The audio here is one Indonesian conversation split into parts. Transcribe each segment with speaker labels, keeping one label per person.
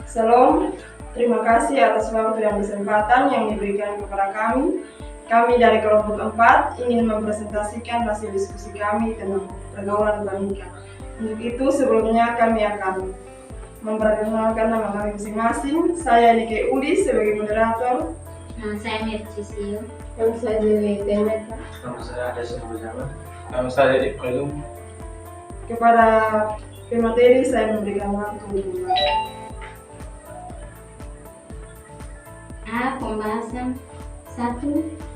Speaker 1: Shalom, terima kasih atas waktu dan kesempatan yang diberikan kepada kami. Kami dari kelompok 4 ingin mempresentasikan hasil diskusi kami tentang pergaulan pranikah. Untuk itu sebelumnya kami akan memperkenalkan nama kami masing-masing. Saya Nike Udi sebagai moderator.
Speaker 2: Nama saya Mercy Sio.
Speaker 3: Nama saya Dewi Temeta.
Speaker 4: Nama saya Adesa Mujama. Nama saya Dik Pelum.
Speaker 1: Kepada pemateri saya memberikan waktu untuk
Speaker 2: Pembahasan 1.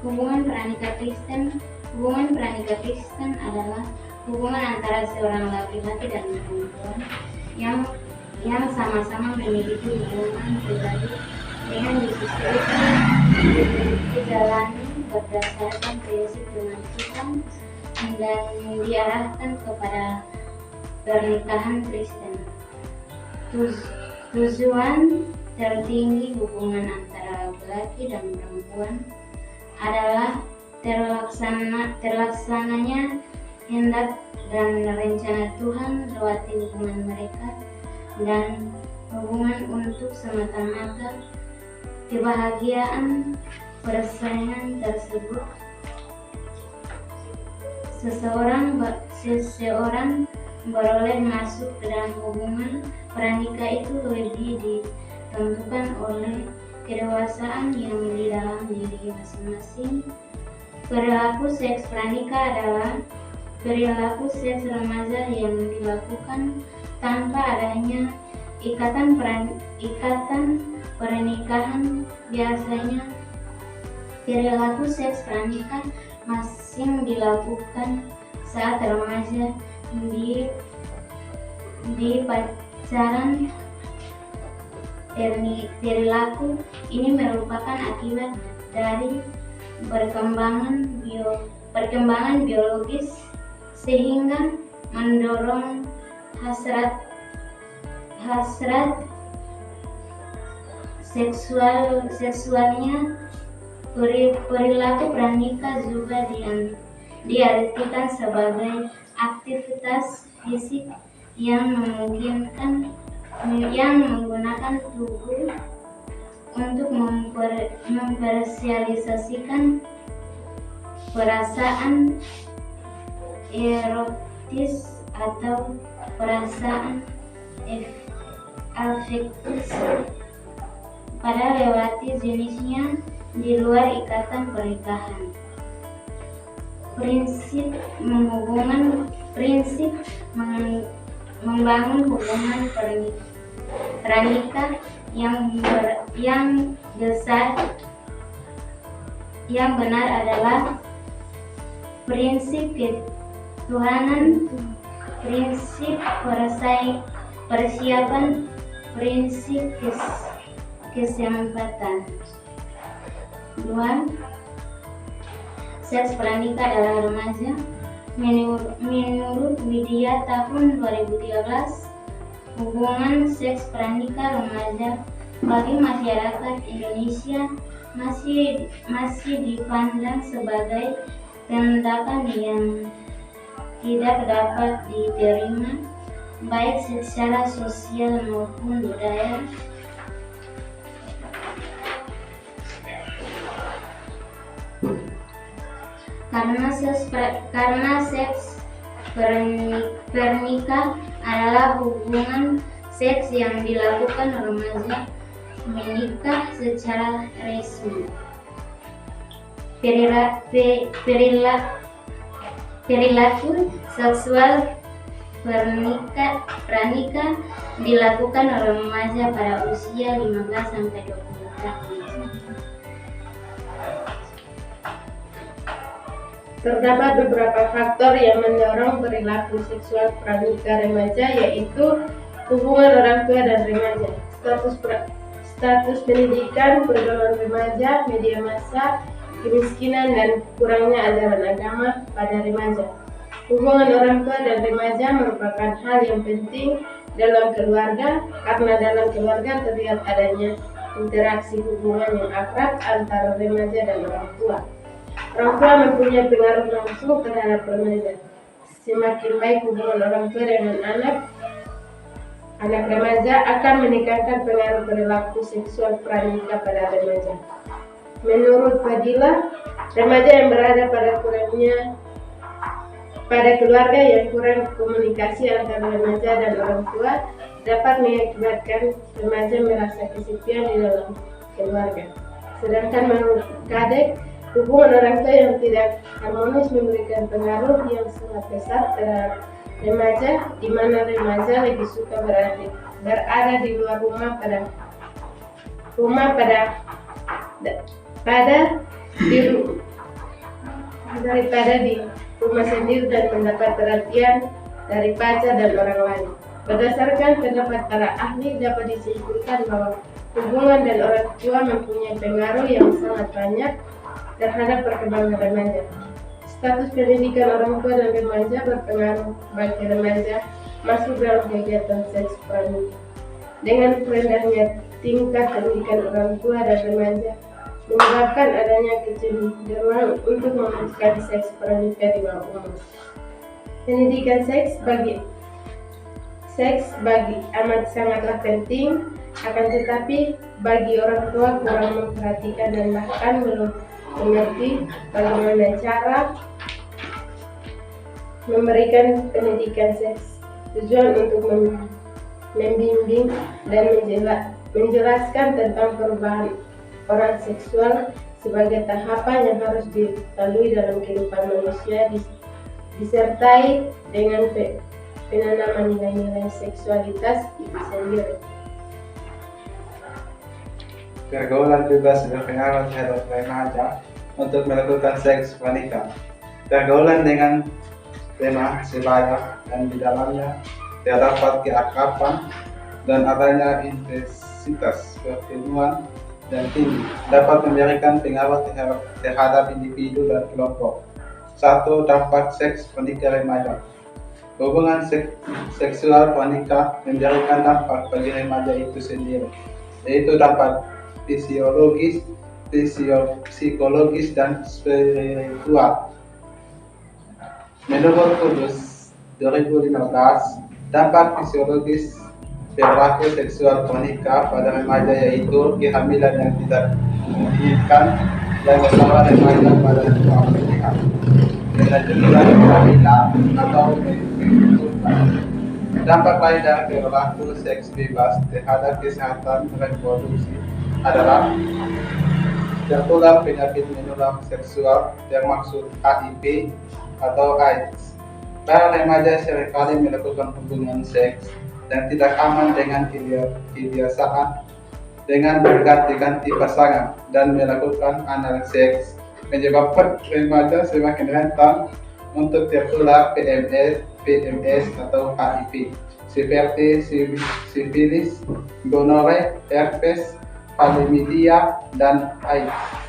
Speaker 2: Hubungan pranikah Kristen. Hubungan pranikah Kristen adalah hubungan antara seorang laki-laki dan perempuan yang sama-sama memiliki hubungan pribadi dengan Yesus Kristus dijalani berdasarkan prinsip firman Tuhan dan diarahkan kepada pernikahan Kristen. Tujuan tertinggi hubungan antara laki-laki dan perempuan adalah terlaksananya hendak dan rencana Tuhan lewati hubungan mereka, dan hubungan untuk semata-mata kebahagiaan persaingan tersebut. Seseorang beroleh masuk ke dalam hubungan pranikah itu lebih ditentukan oleh kedewasaan yang di dalam diri masing-masing. Perilaku seks pranikah adalah perilaku seks remaja yang dilakukan tanpa adanya ikatan pernikahan. Biasanya perilaku seks pranikah masing dilakukan saat remaja di pacaran. Perilaku ini merupakan akibat dari perkembangan biologis sehingga mendorong hasrat seksualnya. Perilaku pranikah juga diartikan sebagai aktivitas fisik yang menggunakan tubuh untuk mempersosialisasikan perasaan erotis atau perasaan afektif pada lewati jenisnya di luar ikatan pernikahan. Prinsip membangun hubungan pranikah yang benar adalah prinsip ketuhanan, prinsip persiapan, prinsip kesempatan. 2. Seks pranikah adalah remaja. Menurut Widya tahun 2013, hubungan seks pranikah remaja bagi masyarakat Indonesia masih dipandang sebagai tindakan yang tidak dapat diterima baik secara sosial maupun budaya. Karena seks pernikah adalah hubungan seks yang dilakukan remaja menikah secara resmi. Perilaku seksual pranikah dilakukan remaja pada usia 15-20 tahun.
Speaker 3: Terdapat beberapa faktor yang mendorong perilaku seksual pranikah remaja, yaitu hubungan orang tua dan remaja, status pendidikan, pergaulan remaja, media massa, kemiskinan, dan kurangnya ajaran agama pada remaja. Hubungan orang tua dan remaja merupakan hal yang penting dalam keluarga, karena dalam keluarga terlihat adanya interaksi hubungan yang akrab antara remaja dan orang tua. Orang tua mempunyai pengaruh langsung terhadap remaja. Semakin baik hubungan orang tua dengan anak, anak remaja akan meningkatkan pengaruh perilaku seksual pranikah pada remaja. Menurut Fadila, remaja yang berada pada keluarga yang kurang komunikasi antara remaja dan orang tua dapat mengakibatkan remaja merasa kesepian di dalam keluarga. Sedangkan menurut Kadek, hubungan orang tua yang tidak harmonis memberikan pengaruh yang sangat besar terhadap remaja, di mana remaja lebih suka berada di luar rumah daripada di rumah sendiri dan mendapat perhatian dari pacar dan orang lain. Berdasarkan pendapat para ahli, dapat disimpulkan bahwa hubungan dan orang tua mempunyai pengaruh yang sangat banyak terhadap perkembangan remaja. Status pendidikan orang tua dan remaja berpengaruh bagi remaja masuk dalam kegiatan seks pranikah. Dengan rendahnya tingkat pendidikan orang tua dan remaja menyebabkan adanya kecenderungan untuk melakukan seks pranikah di bawah umur. Pendidikan seks bagi amat sangatlah penting, akan tetapi bagi orang tua kurang memperhatikan dan bahkan belum mengerti bagaimana cara memberikan pendidikan seks. Tujuan untuk membimbing dan menjelaskan tentang perubahan orang seksual sebagai tahapan yang harus dilalui dalam kehidupan manusia, disertai dengan penanaman nilai-nilai seksualitas itu sendiri.
Speaker 4: Pergaulan bebas berpengaruh terhadap remaja untuk melakukan seks pranikah. Pergaulan dengan tema sebaya dan di dalamnya terdapat keakraban dan adanya intensitas pertemuan dan tinggi dapat memberikan pengaruh terhadap individu dan kelompok. 1. Dampak seks pranikah remaja. Hubungan seksual pranikah memberikan dampak bagi remaja itu sendiri, yaitu dampak fisiologis, psikologis, dan spiritual. Menurut Kudus 2015, dampak fisiologis perilaku seksual pranikah pada remaja yaitu kehamilan yang tidak diinginkan dan bersama remaja pada pernikahan dengan jumlah kehamilan atau kehidupan. Dampak lain dari perilaku seks bebas terhadap kesehatan reproduksi adalah tertular penyakit menular seksual termasuk HIV atau AIDS. Para remaja seringkali melakukan hubungan seks yang tidak aman dengan kebiasaan dengan berganti-ganti pasangan dan melakukan anal seks, menyebabkan remaja semakin rentan untuk tertular PMS atau HIV seperti sifilis, gonore, herpes, chlamydia, dan AIDS.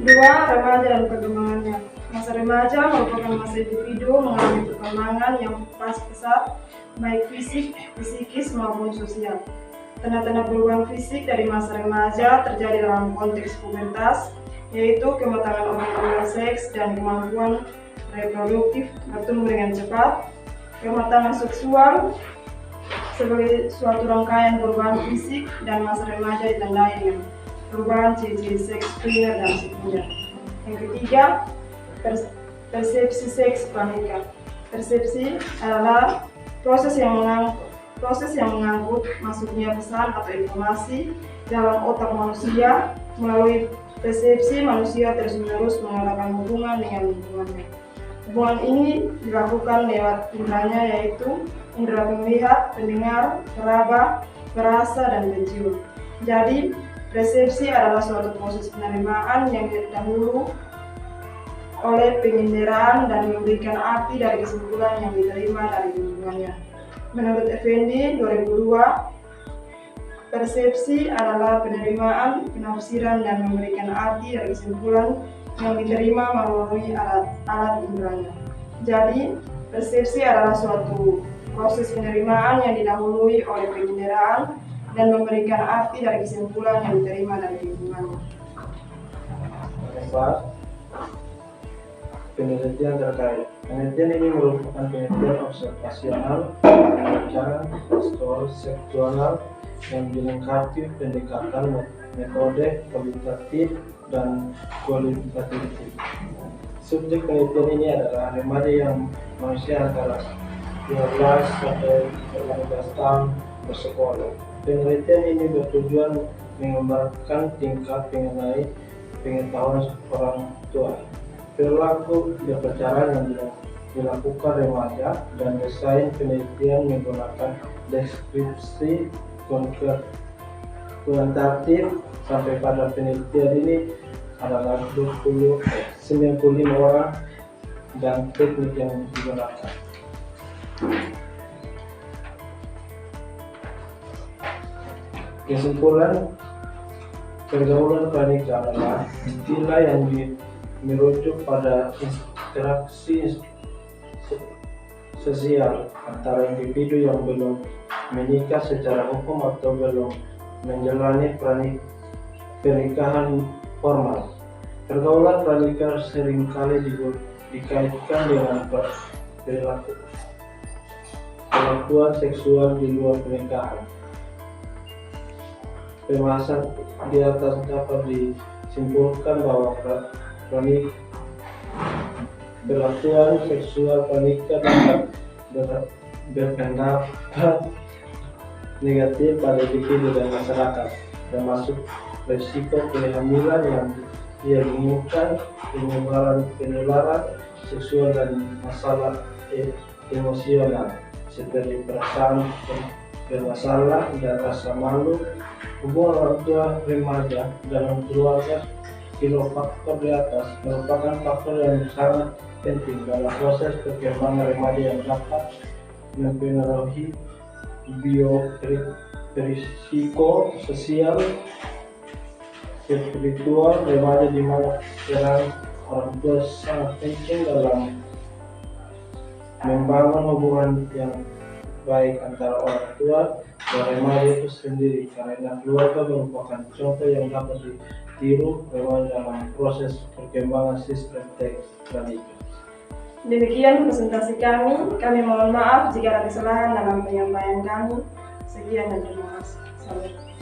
Speaker 1: Dua, remaja dan perkembangannya. Masa remaja merupakan masa individu mengalami perkembangan yang pesat, baik fisik, psikis maupun sosial. Tanda-tanda perubahan fisik dari masa remaja terjadi dalam konteks pubertas, yaitu kematangan organ seks dan kemampuan reproduktif bertumbuh dengan cepat. Kematangan seksual sebagai suatu rangkaian perubahan fisik, dan masa remaja ditandai dengan perubahan ciri-ciri seks primer dan sekunder. Yang ketiga, persepsi seks pranikah. Persepsi adalah proses yang mengangkut masuknya pesan atau informasi dalam otak manusia. Melalui persepsi, manusia terus-menerus mengadakan hubungan dengan lingkungannya. Hubungan ini dilakukan lewat indranya, yaitu indera melihat, mendengar, meraba, merasa, dan mencium. Jadi, persepsi adalah suatu proses penerimaan yang didahului oleh penginderaan dan memberikan arti dari kesimpulan yang diterima dari lingkungannya. Menurut Effendi 2002, persepsi adalah penerimaan, penafsiran, dan memberikan arti dari kesimpulan yang diterima melalui alat inderanya. Jadi, persepsi adalah suatu proses penerimaan yang didahului oleh penginderaan dan memberikan arti dari kesimpulan yang diterima dari lingkungannya.
Speaker 4: berupa penelitian terkait. Penelitian ini merupakan penelitian observasional, pengajaran, konseptual yang dilengkapi pendekatan metode kualitatif dan kualitatif. Subjek penelitian ini adalah remaja yang berusia antara 15 sampai 18 tahun bersekolah. Penelitian ini bertujuan menggambarkan tingkat mengenai pengetahuan orang tua, perilaku berbicara yang dilakukan remaja, dan desain penelitian menggunakan deskripsi kuantitatif. Sampai pada penelitian ini adalah 95 orang dan teknik yang digunakan. Kesimpulan, pergaulan pranikah adalah istilah yang merujuk pada interaksi sosial antara individu yang belum menikah secara hukum atau belum menjalani pernikahan formal. Pergaulan pranikah seringkali dikaitkan dengan perlakuan seksual di luar pernikahan. Pembahasan di atas dapat disimpulkan bahwa perlakuan seksual pranikah dapat berpendapat negatif pada individu dan masyarakat, termasuk risiko kehamilan yang tidak diinginkan, penularan seksual, dan masalah emosional seperti perasaan bermasalah dan rasa malu. Hubungan orang tua remaja dalam keluarga, kedua faktor di atas merupakan faktor yang sangat penting dalam proses perkembangan remaja yang dapat mempengaruhi berisiko sosial, spiritual remaja, di mana peran orang tua sangat penting dalam membangun hubungan yang baik antara orang tua dan remaja itu sendiri, karena keluarga merupakan contoh yang dapat ditiru remaja dalam proses perkembangan sistem pranikah.
Speaker 1: Demikian presentasi kami mohon maaf jika ada kesalahan dalam penyampaian kami. Sekian dan terima kasih. Salam.